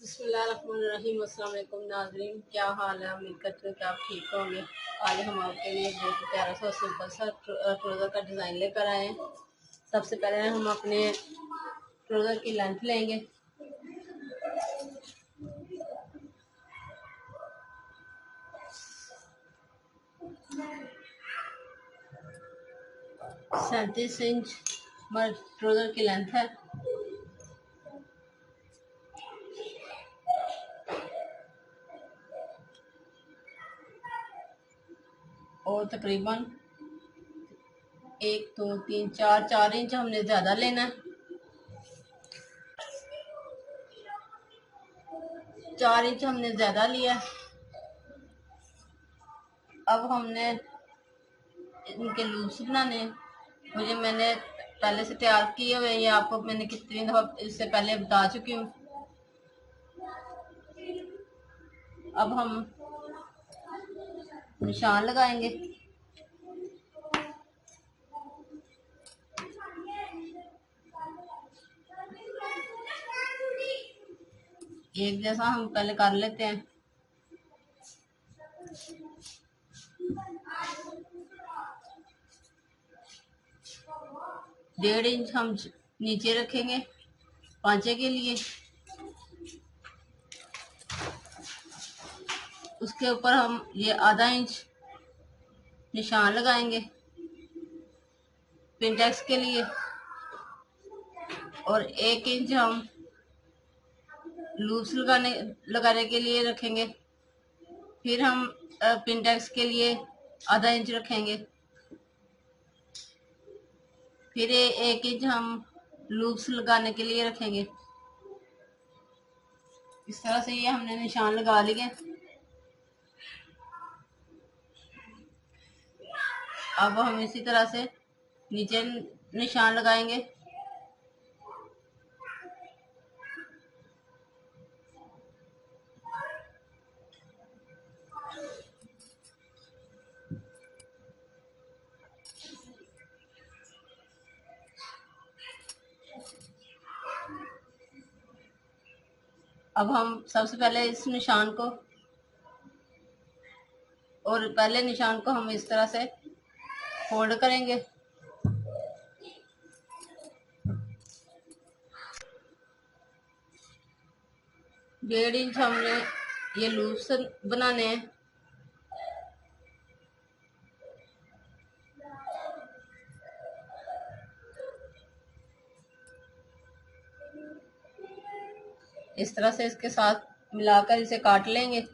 बिस्मिल्लाहिर्रहमानिर्रहीम। अस्सलाम वालेकुम नाज़रीन, क्या हाल है? उम्मीद करती हूँ कि आप ठीक होंगे। आज हम आपके लिए बहुत ही प्यारा सा सिंपल सा ट्राउज़र का डिज़ाइन लेकर आए हैं। सबसे पहले हम अपने ट्राउज़र की लेंथ लेंगे। सैंतीस इंच हमारे ट्राउज़र की लेंथ है। और तकरीबन 1 2 3 4 इंच हमने ज़्यादा लेना है। 4 इंच हमने ज़्यादा लिया। अब हमने इनके लूप्स बनाने हैं। मैंने पहले से तैयार किए हुए, ये आपको मैंने कितनी दफ़ा इससे पहले बता चुकी हूँ। अब हम निशान लगाएंगे। एक जैसा हम पहले कर लेते हैं। डेढ़ इंच हम नीचे रखेंगे पांचे के लिए। उसके ऊपर हम ये आधा इंच निशान लगाएंगे पिंटेक्स के लिए, और 1 इंच हम लूप्स लगाने के लिए रखेंगे। फिर हम पिंटेक्स के लिए आधा इंच रखेंगे। फिर 1 इंच हम लूप्स लगाने के लिए रखेंगे। इस तरह से ये हमने निशान लगा लिए। अब हम इसी तरह से नीचे निशान लगाएंगे। अब हम सबसे पहले इस निशान को और पहले निशान को हम इस तरह से फोल्ड करेंगे। डेढ़ इंच हमने ये लूप्स बनाने हैं। इस तरह से इसके साथ मिलाकर इसे काट लेंगे।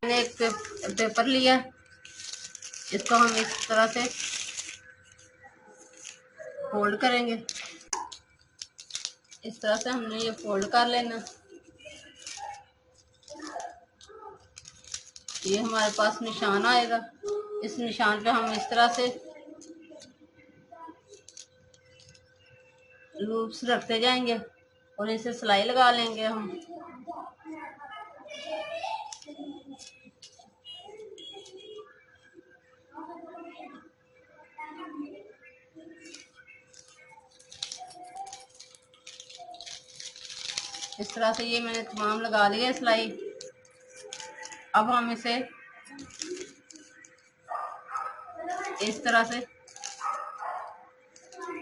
मैंने एक पेपर लिया, इसको हम इस तरह से फोल्ड करेंगे। इस तरह से हमने ये फोल्ड कर लेना। ये हमारे पास निशान आएगा। इस निशान पे हम इस तरह से लूप्स रखते जाएंगे और इसे सिलाई लगा लेंगे हम। इस तरह से ये मैंने तमाम लगा लिया सिलाई। अब हम इसे इस तरह से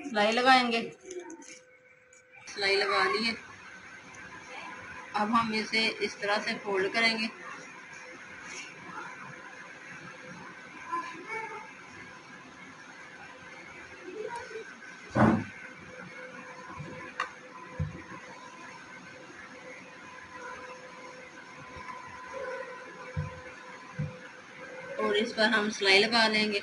सिलाई लगाएंगे। सिलाई लगा ली है। अब हम इसे इस तरह से फोल्ड करेंगे। और इस पर हम सिलाई लगा लेंगे।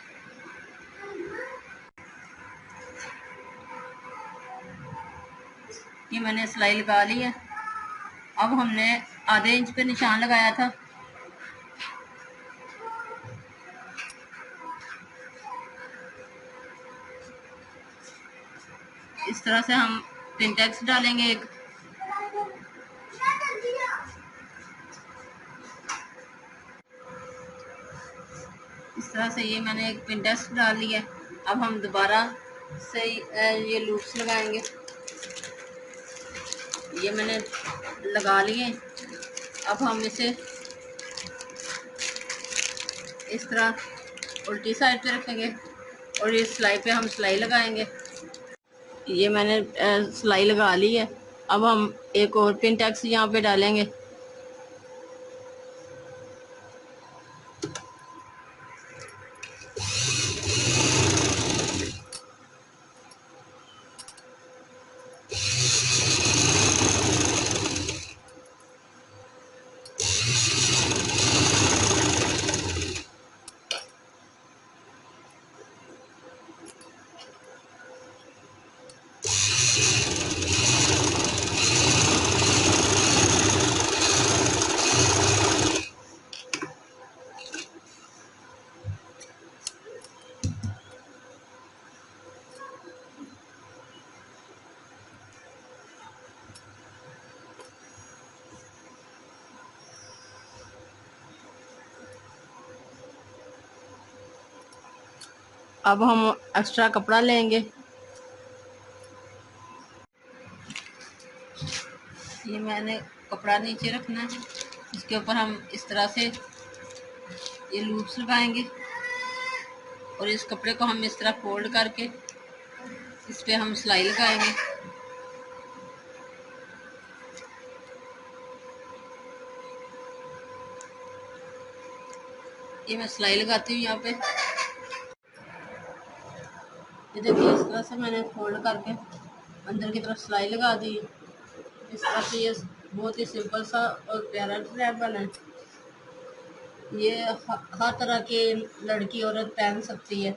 ये मैंने सिलाई लगा ली है। अब हमने आधे इंच पे निशान लगाया था, इस तरह से हम पिनटेक्स डालेंगे एक। इस तरह से ये मैंने एक पिनटेक्स डाल लिया है। अब हम दोबारा से ये लूप्स लगाएंगे। ये मैंने लगा लिए। अब हम इसे इस तरह उल्टी साइड पे रखेंगे और इस सिलाई पे हम सिलाई लगाएंगे। ये मैंने सिलाई लगा ली है। अब हम एक और पिनटेक्स यहाँ पे डालेंगे। अब हम एक्स्ट्रा कपड़ा लेंगे। ये मैंने कपड़ा नीचे रखना है। इसके ऊपर हम इस तरह से ये लूप्स लगाएंगे और इस कपड़े को हम इस तरह फोल्ड करके इस पे हम सिलाई लगाएंगे। ये मैं सिलाई लगाती हूँ यहाँ पे। ये देखिए, इस तरह से मैंने फोल्ड करके अंदर की तरफ सिलाई लगा दी। इस तरह से ये बहुत ही सिंपल सा और प्यारा ड्रेस बना है। ये हर तरह की लड़की औरत पहन सकती है।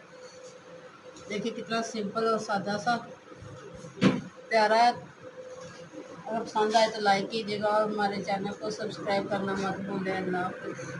देखिए कितना सिंपल और सादा सा प्यारा है। अगर पसंद आए तो लाइक कीजिएगा और हमारे चैनल को सब्सक्राइब करना मत भूलें। अल्लाह हाफ़िज़।